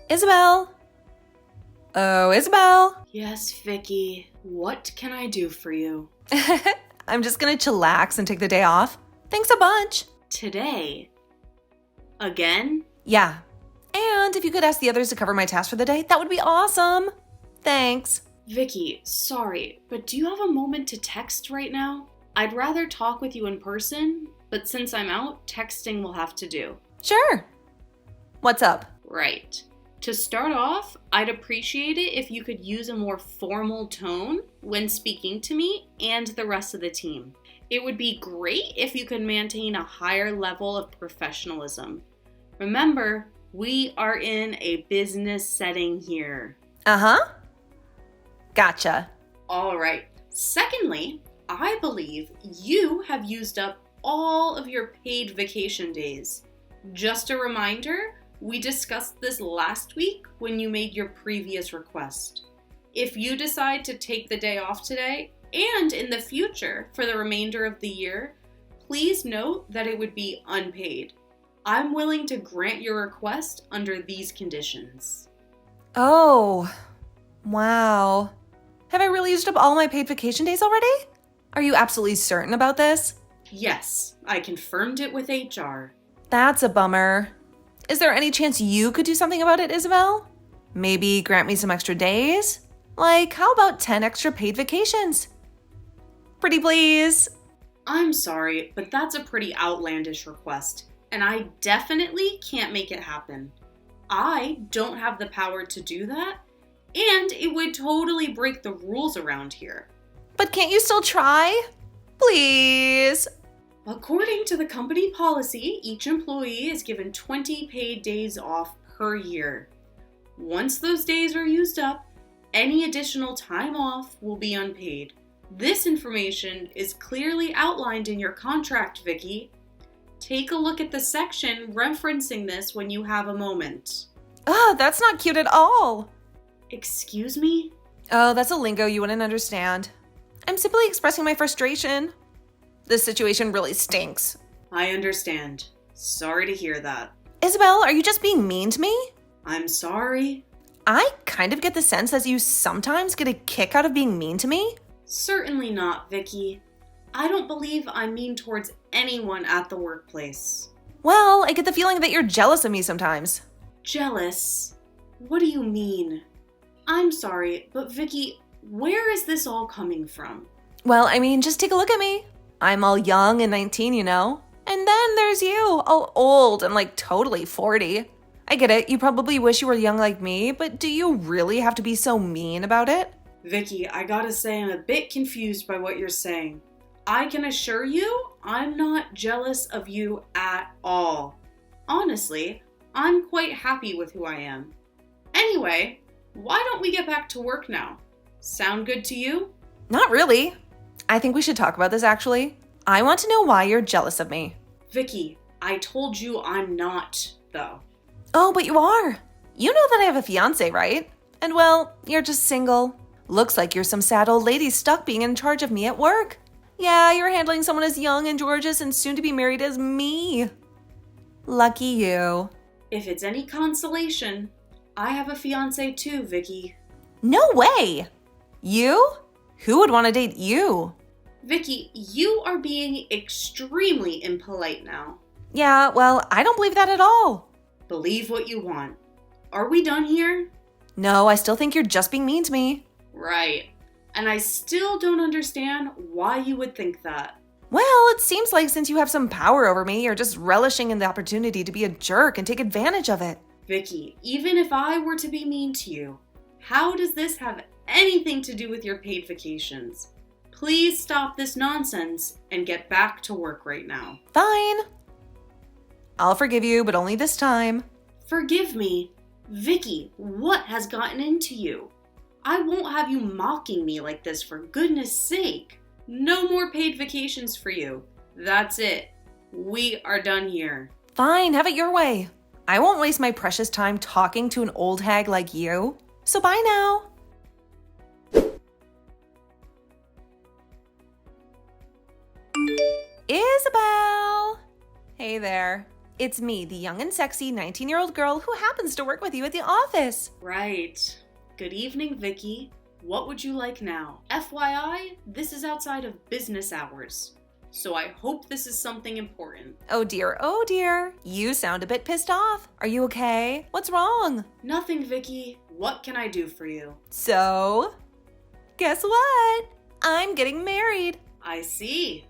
Isabel? Oh, Isabel? Yes, Vicky. What can I do for you? I'm just gonna chillax and take the day off. Thanks a bunch. Today? Again? Yeah. And if you could ask the others to cover my task for the day, that would be awesome. Thanks. Vicky, sorry, but do you have a moment to text right now? I'd rather talk with you in person, but since I'm out, texting will have to do. Sure. What's up? Right. To start off, I'd appreciate it if you could use a more formal tone when speaking to me and the rest of the team. It would be great if you could maintain a higher level of professionalism. Remember, we are in a business setting here. Uh-huh. Gotcha. All right. Secondly, I believe you have used up all of your paid vacation days. Just a reminder, we discussed this last week when you made your previous request. If you decide to take the day off today and in the future for the remainder of the year, please note that it would be unpaid. I'm willing to grant your request under these conditions. Oh, wow. Have I really used up all my paid vacation days already? Are you absolutely certain about this? Yes, I confirmed it with HR. That's a bummer. Is there any chance you could do something about it, Isabel? Maybe grant me some extra days? Like, how about 10 extra paid vacations? Pretty please. I'm sorry, but that's a pretty outlandish request, and I definitely can't make it happen. I don't have the power to do that, and it would totally break the rules around here. But can't you still try? Please. According to the company policy, each employee is given 20 paid days off per year. Once those days are used up, any additional time off will be unpaid. This information is clearly outlined in your contract, Vicky. Take a look at the section referencing this when you have a moment. That's not cute at all. Excuse me? Oh, that's a lingo you wouldn't understand. I'm simply expressing my frustration. This situation really stinks. I understand. Sorry to hear that. Isabel, are you just being mean to me? I'm sorry. I kind of get the sense that you sometimes get a kick out of being mean to me. Certainly not, Vicky. I don't believe I'm mean towards anyone at the workplace. Well, I get the feeling that you're jealous of me sometimes. Jealous? What do you mean? I'm sorry, but Vicky, where is this all coming from? Well, I mean, just take a look at me. I'm all young and 19, you know? And then there's you, all old and like totally 40. I get it, you probably wish you were young like me, but do you really have to be so mean about it? Vicky, I gotta say I'm a bit confused by what you're saying. I can assure you, I'm not jealous of you at all. Honestly, I'm quite happy with who I am. Anyway, why don't we get back to work now? Sound good to you? Not really. I think we should talk about this actually. I want to know why you're jealous of me. Vicky, I told you I'm not, though. Oh, but you are. You know that I have a fiance, right? And well, you're just single. Looks like you're some sad old lady stuck being in charge of me at work. Yeah, you're handling someone as young and gorgeous and soon to be married as me. Lucky you. If it's any consolation, I have a fiance too, Vicky. No way! You? Who would want to date you? Vicky, you are being extremely impolite now. Yeah, well, I don't believe that at all. Believe what you want. Are we done here? No, I still think you're just being mean to me. Right. And I still don't understand why you would think that. Well, it seems like since you have some power over me, you're just relishing in the opportunity to be a jerk and take advantage of it. Vicky, even if I were to be mean to you, how does this have anything to do with your paid vacations? Please stop this nonsense and get back to work right now. Fine. I'll forgive you, but only this time. Forgive me. Vicky, what has gotten into you? I won't have you mocking me like this, for goodness sake. No more paid vacations for you. That's it. We are done here. Fine, have it your way. I won't waste my precious time talking to an old hag like you. So bye now. Isabel! Hey there. It's me, the young and sexy 19-year-old girl who happens to work with you at the office. Right. Good evening, Vicky. What would you like now? FYI, this is outside of business hours, so I hope this is something important. Oh dear. You sound a bit pissed off. Are you okay? What's wrong? Nothing, Vicky. What can I do for you? So, guess what? I'm getting married. I see.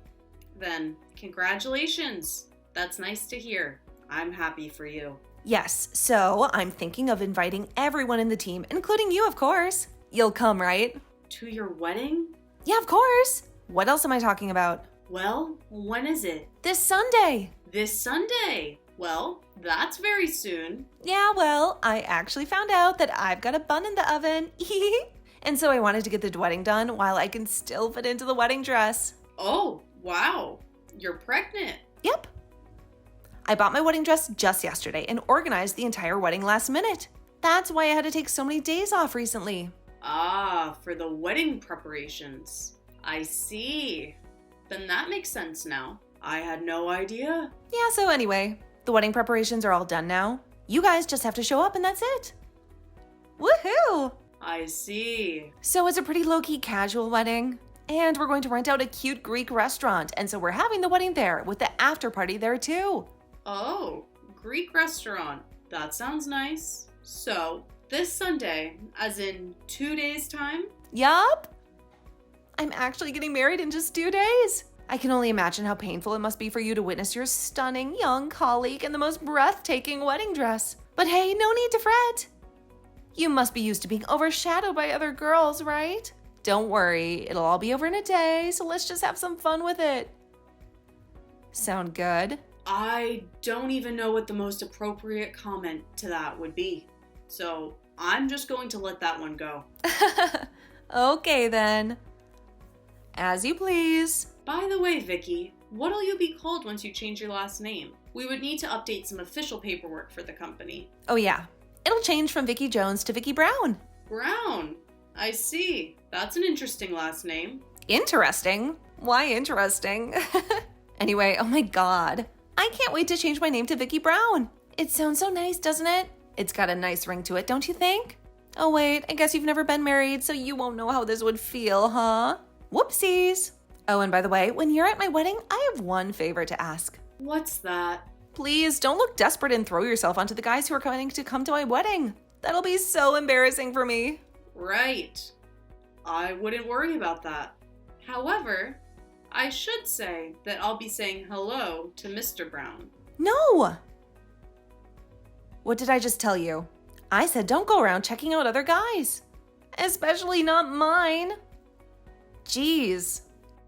Then, congratulations. That's nice to hear. I'm happy for you. Yes, so I'm thinking of inviting everyone in the team, including you, of course. You'll come, right? To your wedding? Yeah, of course. What else am I talking about? Well, when is it? This Sunday. This Sunday. Well, that's very soon. Yeah, well, I actually found out that I've got a bun in the oven. And so I wanted to get the wedding done while I can still fit into the wedding dress. Oh, wow. You're pregnant. Yep. I bought my wedding dress just yesterday and organized the entire wedding last minute. That's why I had to take so many days off recently. Ah, for the wedding preparations. I see. Then that makes sense now. I had no idea. Yeah, so anyway, the wedding preparations are all done now. You guys just have to show up and that's it. Woohoo! I see. So it's a pretty low-key casual wedding. And we're going to rent out a cute Greek restaurant, and so we're having the wedding there with the after party there too. Oh, Greek restaurant. That sounds nice. So, this Sunday, as in 2 days' time? Yup. I'm actually getting married in just 2 days. I can only imagine how painful it must be for you to witness your stunning young colleague in the most breathtaking wedding dress. But hey, no need to fret. You must be used to being overshadowed by other girls, right? Don't worry, it'll all be over in a day, so let's just have some fun with it. Sound good? I don't even know what the most appropriate comment to that would be. So, I'm just going to let that one go. Okay then. As you please. By the way, Vicky, what'll you be called once you change your last name? We would need to update some official paperwork for the company. Oh yeah, it'll change from Vicky Jones to Vicky Brown. Brown. I see. That's an interesting last name. Interesting? Why interesting? Anyway, oh my god. I can't wait to change my name to Vicky Brown. It sounds so nice, doesn't it? It's got a nice ring to it, don't you think? Oh wait, I guess you've never been married, so you won't know how this would feel, huh? Whoopsies. Oh, and by the way, when you're at my wedding, I have one favor to ask. What's that? Please don't look desperate and throw yourself onto the guys who are coming to come to my wedding. That'll be so embarrassing for me. Right. I wouldn't worry about that. However, I should say that I'll be saying hello to Mr. Brown. No! What did I just tell you? I said don't go around checking out other guys. Especially not mine. Jeez.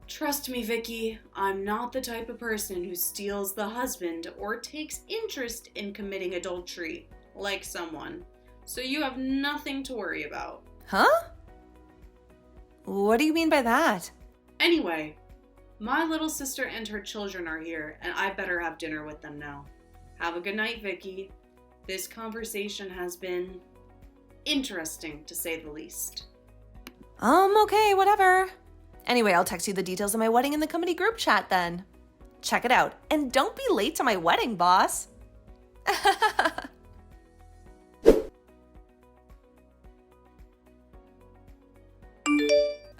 Trust me, Vicky, I'm not the type of person who steals the husband or takes interest in committing adultery like someone. So you have nothing to worry about. Huh? What do you mean by that? Anyway, my little sister and her children are here, and I better have dinner with them now. Have a good night, Vicky. This conversation has been interesting, to say the least. Okay, whatever. Anyway, I'll text you the details of my wedding in the company group chat then. Check it out. And don't be late to my wedding, boss.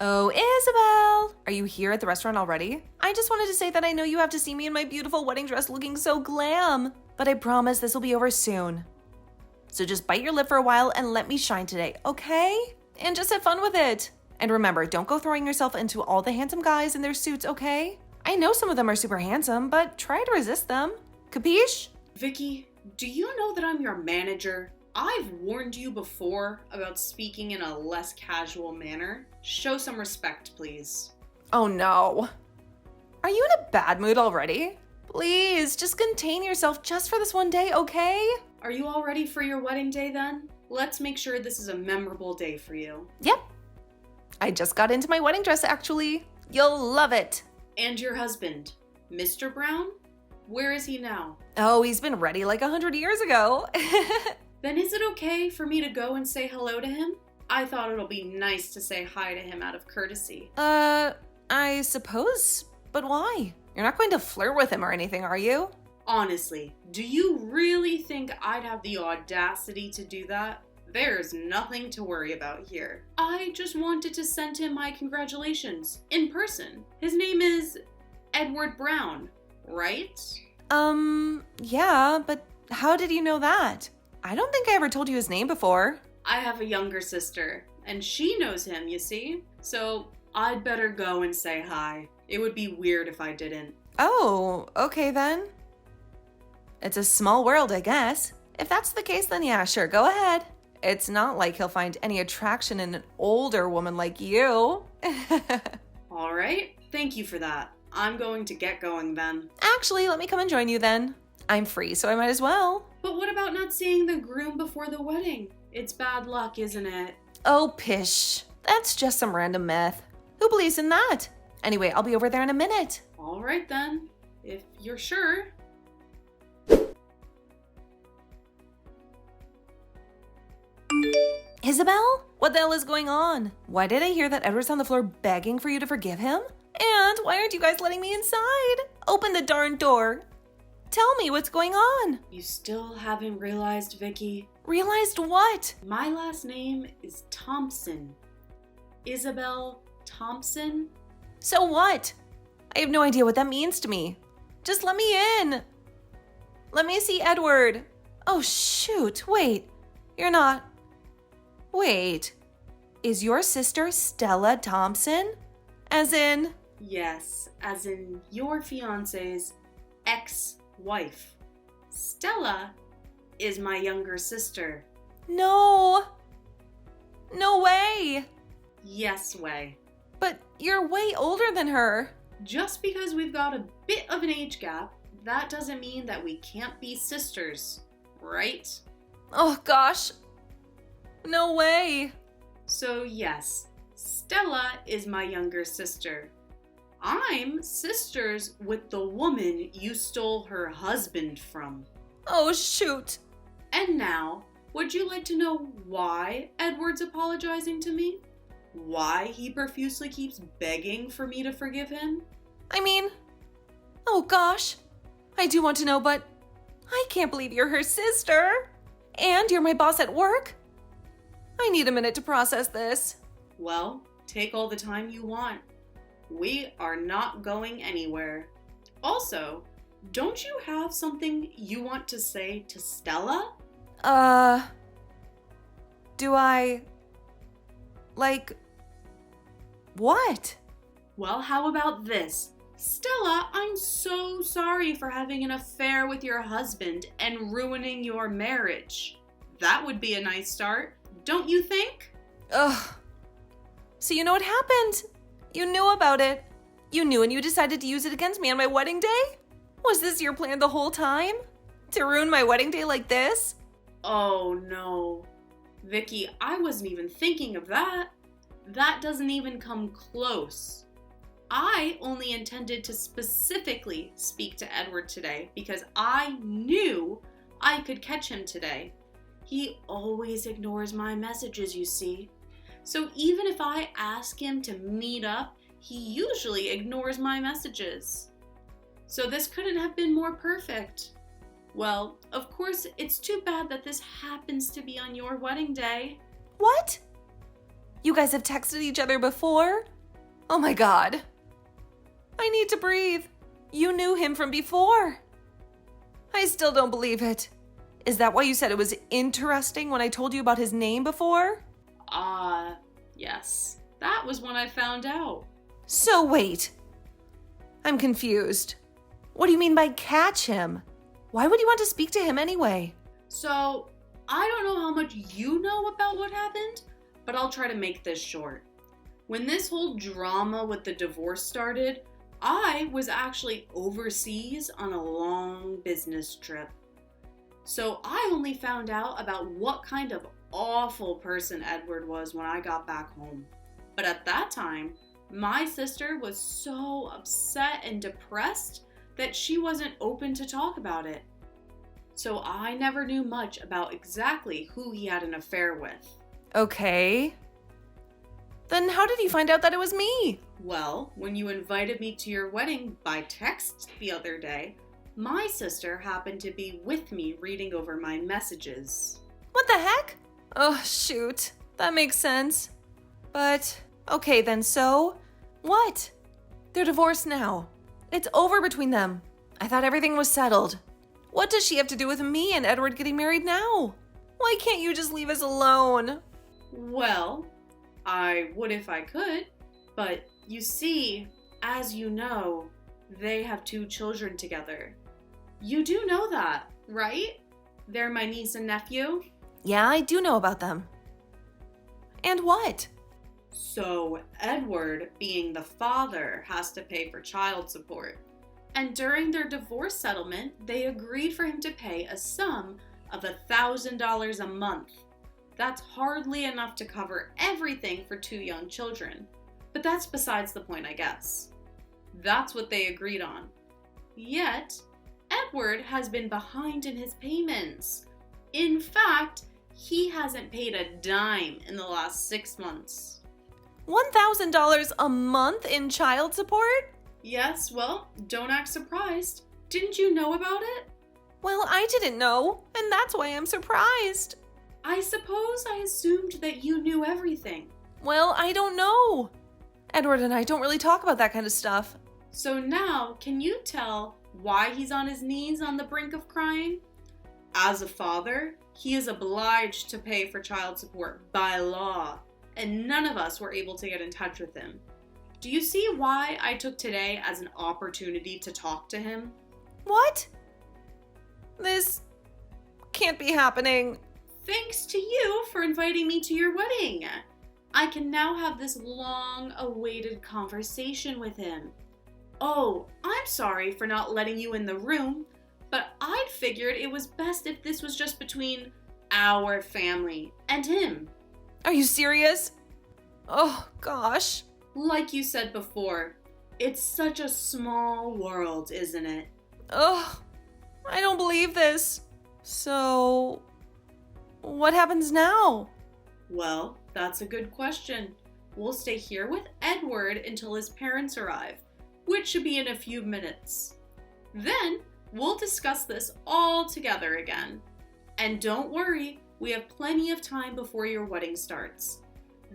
Oh, Isabel! Are you here at the restaurant already? I just wanted to say that I know you have to see me in my beautiful wedding dress looking so glam. But I promise this will be over soon. So just bite your lip for a while and let me shine today, okay? And just have fun with it. And remember, don't go throwing yourself into all the handsome guys in their suits, okay? I know some of them are super handsome, but try to resist them. Capiche? Vicky, do you know that I'm your manager? I've warned you before about speaking in a less casual manner. Show some respect, please. Oh no. Are you in a bad mood already? Please, just contain yourself just for this one day, okay? Are you all ready for your wedding day then? Let's make sure this is a memorable day for you. Yep. I just got into my wedding dress, actually. You'll love it. And your husband, Mr. Brown? Where is he now? Oh, he's been ready like 100 years ago. Then is it okay for me to go and say hello to him? I thought it'll be nice to say hi to him out of courtesy. I suppose. But why? You're not going to flirt with him or anything, are you? Honestly, do you really think I'd have the audacity to do that? There's nothing to worry about here. I just wanted to send him my congratulations in person. His name is Edward Brown, right? Yeah, but how did you know that? I don't think I ever told you his name before. I have a younger sister, and she knows him, you see? So I'd better go and say hi. It would be weird if I didn't. Oh, okay then. It's a small world, I guess. If that's the case, then yeah, sure, go ahead. It's not like he'll find any attraction in an older woman like you. All right, thank you for that. I'm going to get going then. Actually, let me come and join you then. I'm free, so I might as well. But what about not seeing the groom before the wedding? It's bad luck, isn't it? Oh, pish. That's just some random myth. Who believes in that? Anyway, I'll be over there in a minute. All right then, if you're sure. Isabel? What the hell is going on? Why did I hear that Edward's on the floor begging for you to forgive him? And why aren't you guys letting me inside? Open the darn door. Tell me what's going on. You still haven't realized, Vicky? Realized what? My last name is Thompson. Isabel Thompson? So what? I have no idea what that means to me. Just let me in. Let me see Edward. Oh, shoot. Wait. You're not. Wait. Is your sister Stella Thompson? As in? Yes, as in your fiance's ex-wife. Stella is my younger sister. No. No way. Yes way. But you're way older than her. Just because we've got a bit of an age gap, that doesn't mean that we can't be sisters, right? Oh, gosh. No way. So yes, Stella is my younger sister. I'm sisters with the woman you stole her husband from. Oh, shoot. And now, would you like to know why Edward's apologizing to me? Why he profusely keeps begging for me to forgive him? I mean, oh gosh. I do want to know, but I can't believe you're her sister. And you're my boss at work. I need a minute to process this. Well, take all the time you want. We are not going anywhere. Also, don't you have something you want to say to Stella? Do I... Like... What? Well, how about this? Stella, I'm so sorry for having an affair with your husband and ruining your marriage. That would be a nice start, don't you think? Ugh. So you know what happened? You knew about it. You knew and you decided to use it against me on my wedding day? Was this your plan the whole time? To ruin my wedding day like this? Oh no. Vicky, I wasn't even thinking of that. That doesn't even come close. I only intended to specifically speak to Edward today because I knew I could catch him today. He always ignores my messages, you see. So even if I ask him to meet up, he usually ignores my messages. So this couldn't have been more perfect. Well, of course, it's too bad that this happens to be on your wedding day. What? You guys have texted each other before? Oh my god. I need to breathe. You knew him from before. I still don't believe it. Is that why you said it was interesting when I told you about his name before? Yes. That was when I found out. So wait. I'm confused. What do you mean by catch him? Why would you want to speak to him anyway? So, I don't know how much you know about what happened, but I'll try to make this short. When this whole drama with the divorce started, I was actually overseas on a long business trip. So I only found out about what kind of awful person Edward was when I got back home. But at that time, my sister was so upset and depressed that she wasn't open to talk about it. So I never knew much about exactly who he had an affair with. Okay. Then how did you find out that it was me? Well, when you invited me to your wedding by text the other day, My sister happened to be with me reading over my messages. What the heck? Oh, shoot. That makes sense. But, okay then, so? What? They're divorced now. It's over between them. I thought everything was settled. What does she have to do with me and Edward getting married now? Why can't you just leave us alone? Well, I would if I could, but you see, as you know, they have 2 children together. You do know that, right? They're my niece and nephew. Yeah, I do know about them. And what? So Edward, being the father, has to pay for child support. And during their divorce settlement, they agreed for him to pay a sum of $1,000 a month. That's hardly enough to cover everything for 2 young children. But that's besides the point, I guess. That's what they agreed on. Yet, Edward has been behind in his payments. In fact, he hasn't paid a dime in the last 6 months. $1,000 a month in child support? Yes, well, don't act surprised. Didn't you know about it? Well, I didn't know, and that's why I'm surprised. I suppose I assumed that you knew everything. Well, I don't know. Edward and I don't really talk about that kind of stuff. So now, can you tell why he's on his knees on the brink of crying? As a father, he is obliged to pay for child support by law, and none of us were able to get in touch with him. Do you see why I took today as an opportunity to talk to him? What? This can't be happening. Thanks to you for inviting me to your wedding. I can now have this long-awaited conversation with him. Oh, I'm sorry for not letting you in the room, but I'd figured it was best if this was just between our family and him. Are you serious? Oh, gosh. Like you said before, it's such a small world, isn't it? Ugh, I don't believe this. So, what happens now? Well, that's a good question. We'll stay here with Edward until his parents arrive, which should be in a few minutes. Then, we'll discuss this all together again. And don't worry, we have plenty of time before your wedding starts.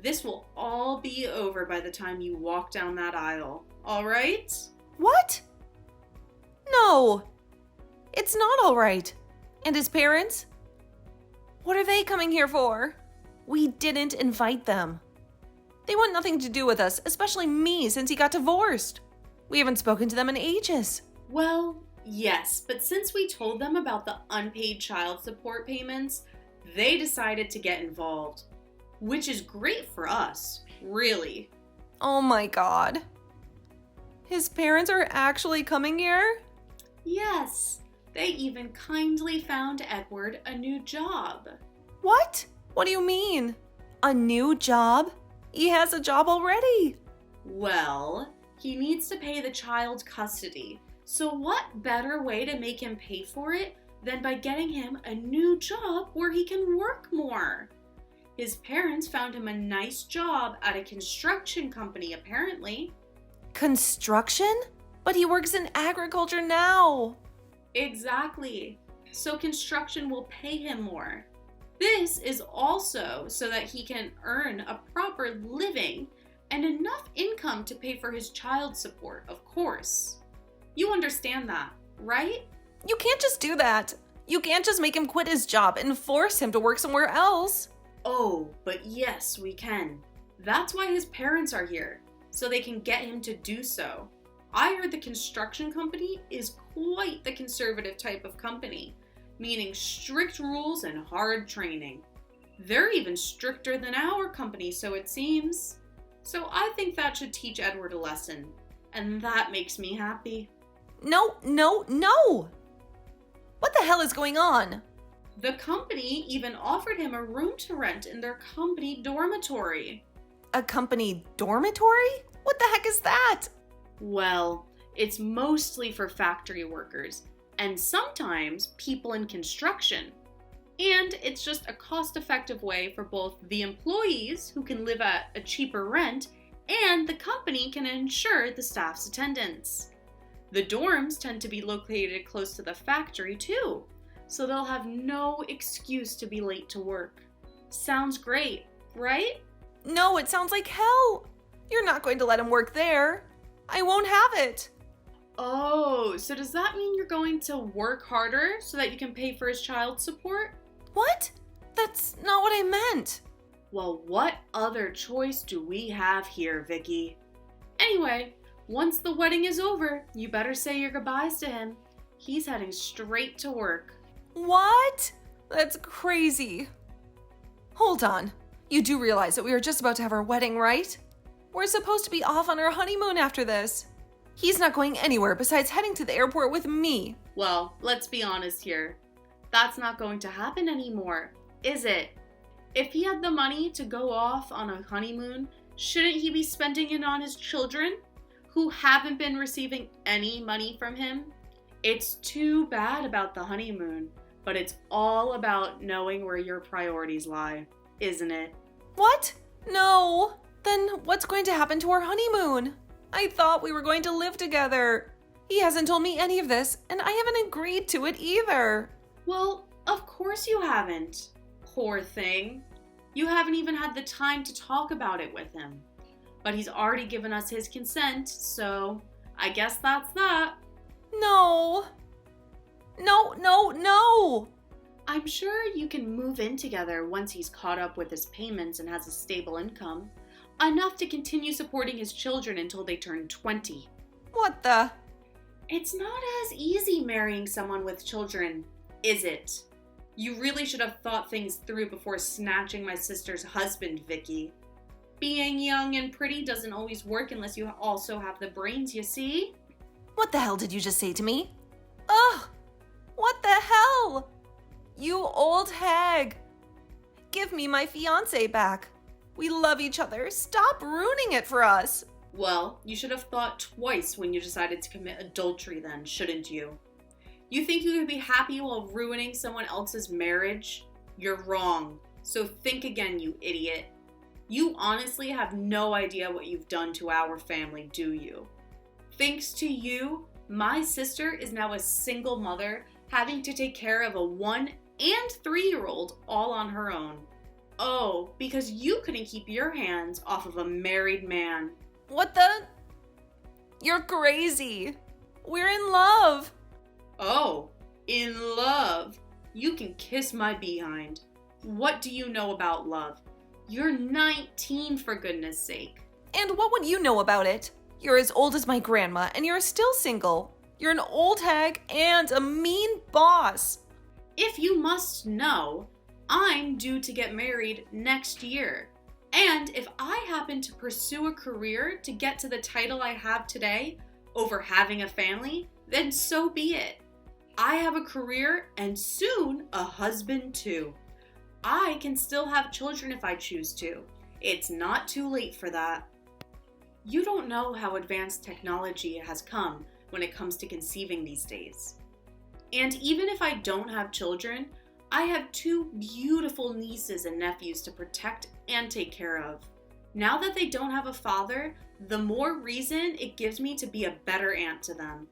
This will all be over by the time you walk down that aisle, all right? What? No, it's not all right. And his parents? What are they coming here for? We didn't invite them. They want nothing to do with us, especially me, since he got divorced. We haven't spoken to them in ages. Well, yes, but since we told them about the unpaid child support payments, they decided to get involved. Which is great for us, really. Oh my god. His parents are actually coming here? Yes, they even kindly found Edward a new job. What? What do you mean? A new job? He has a job already. Well, he needs to pay the child custody. So what better way to make him pay for it than by getting him a new job where he can work more? His parents found him a nice job at a construction company, apparently. Construction? But he works in agriculture now. Exactly. So construction will pay him more. This is also so that he can earn a proper living and enough income to pay for his child support, of course. You understand that, right? You can't just do that. You can't just make him quit his job and force him to work somewhere else. Oh, but yes, we can. That's why his parents are here, so they can get him to do so. I heard the construction company is quite the conservative type of company, meaning strict rules and hard training. They're even stricter than our company, so it seems. So I think that should teach Edward a lesson, and that makes me happy. No, no, no! What the hell is going on? The company even offered him a room to rent in their company dormitory. A company dormitory? What the heck is that? Well, it's mostly for factory workers, and sometimes people in construction. And it's just a cost-effective way for both the employees, who can live at a cheaper rent, and the company can ensure the staff's attendance. The dorms tend to be located close to the factory too, so they'll have no excuse to be late to work. Sounds great, right? No, it sounds like hell. You're not going to let him work there. I won't have it. Oh, so does that mean you're going to work harder so that you can pay for his child support? What? That's not what I meant. Well, what other choice do we have here, Vicky? Anyway, once the wedding is over, you better say your goodbyes to him. He's heading straight to work. What? That's crazy. Hold on. You do realize that we are just about to have our wedding, right? We're supposed to be off on our honeymoon after this. He's not going anywhere besides heading to the airport with me. Well, let's be honest here. That's not going to happen anymore, is it? If he had the money to go off on a honeymoon, shouldn't he be spending it on his children, who haven't been receiving any money from him? It's too bad about the honeymoon, but it's all about knowing where your priorities lie, isn't it? What? No. Then what's going to happen to our honeymoon? I thought we were going to live together. He hasn't told me any of this, and I haven't agreed to it either. Well, of course you haven't. Poor thing. You haven't even had the time to talk about it with him. But he's already given us his consent, so I guess that's that. No. No. I'm sure you can move in together once he's caught up with his payments and has a stable income. Enough to continue supporting his children until they turn 20. What the? It's not as easy marrying someone with children, is it? You really should have thought things through before snatching my sister's husband, Vicky. Being young and pretty doesn't always work unless you also have the brains, you see? What the hell did you just say to me? Ugh! What the hell? You old hag! Give me my fiancé back. We love each other. Stop ruining it for us. Well, you should have thought twice when you decided to commit adultery then, shouldn't you? You think you could be happy while ruining someone else's marriage? You're wrong. So think again, you idiot. You honestly have no idea what you've done to our family, do you? Thanks to you, my sister is now a single mother having to take care of a 1- and 3-year-old all on her own. Oh, because you couldn't keep your hands off of a married man. What the? You're crazy. We're in love. Oh, in love? You can kiss my behind. What do you know about love? You're 19, for goodness sake. And what would you know about it? You're as old as my grandma, and you're still single. You're an old hag and a mean boss. If you must know, I'm due to get married next year. And if I happen to pursue a career to get to the title I have today over having a family, then so be it. I have a career and soon a husband too. I can still have children if I choose to. It's not too late for that. You don't know how advanced technology has come when it comes to conceiving these days. And even if I don't have children, I have 2 beautiful nieces and nephews to protect and take care of. Now that they don't have a father, the more reason it gives me to be a better aunt to them.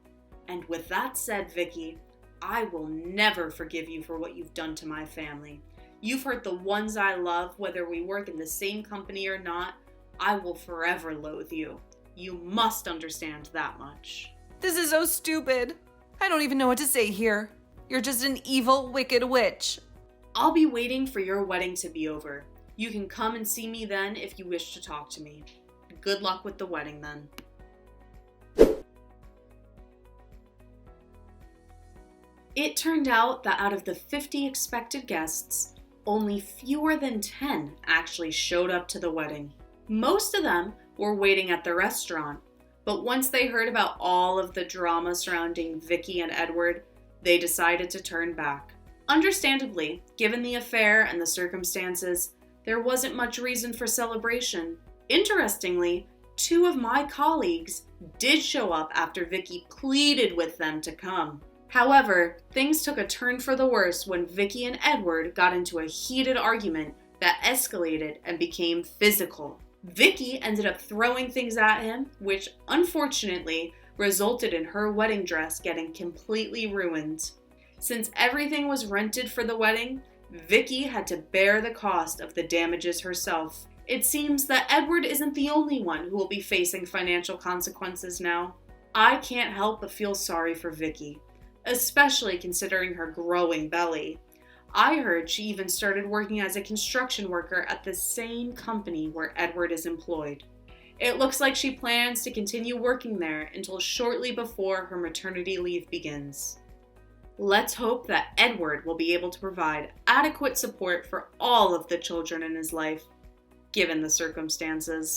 And with that said, Vicky, I will never forgive you for what you've done to my family. You've hurt the ones I love, whether we work in the same company or not. I will forever loathe you. You must understand that much. This is so stupid. I don't even know what to say here. You're just an evil, wicked witch. I'll be waiting for your wedding to be over. You can come and see me then if you wish to talk to me. Good luck with the wedding then. It turned out that out of the 50 expected guests, only fewer than 10 actually showed up to the wedding. Most of them were waiting at the restaurant, but once they heard about all of the drama surrounding Vicky and Edward, they decided to turn back. Understandably, given the affair and the circumstances, there wasn't much reason for celebration. Interestingly, 2 of my colleagues did show up after Vicky pleaded with them to come. However, things took a turn for the worse when Vicky and Edward got into a heated argument that escalated and became physical. Vicky ended up throwing things at him, which unfortunately resulted in her wedding dress getting completely ruined. Since everything was rented for the wedding, Vicky had to bear the cost of the damages herself. It seems that Edward isn't the only one who will be facing financial consequences now. I can't help but feel sorry for Vicky, especially considering her growing belly. I heard she even started working as a construction worker at the same company where Edward is employed. It looks like she plans to continue working there until shortly before her maternity leave begins. Let's hope that Edward will be able to provide adequate support for all of the children in his life, given the circumstances.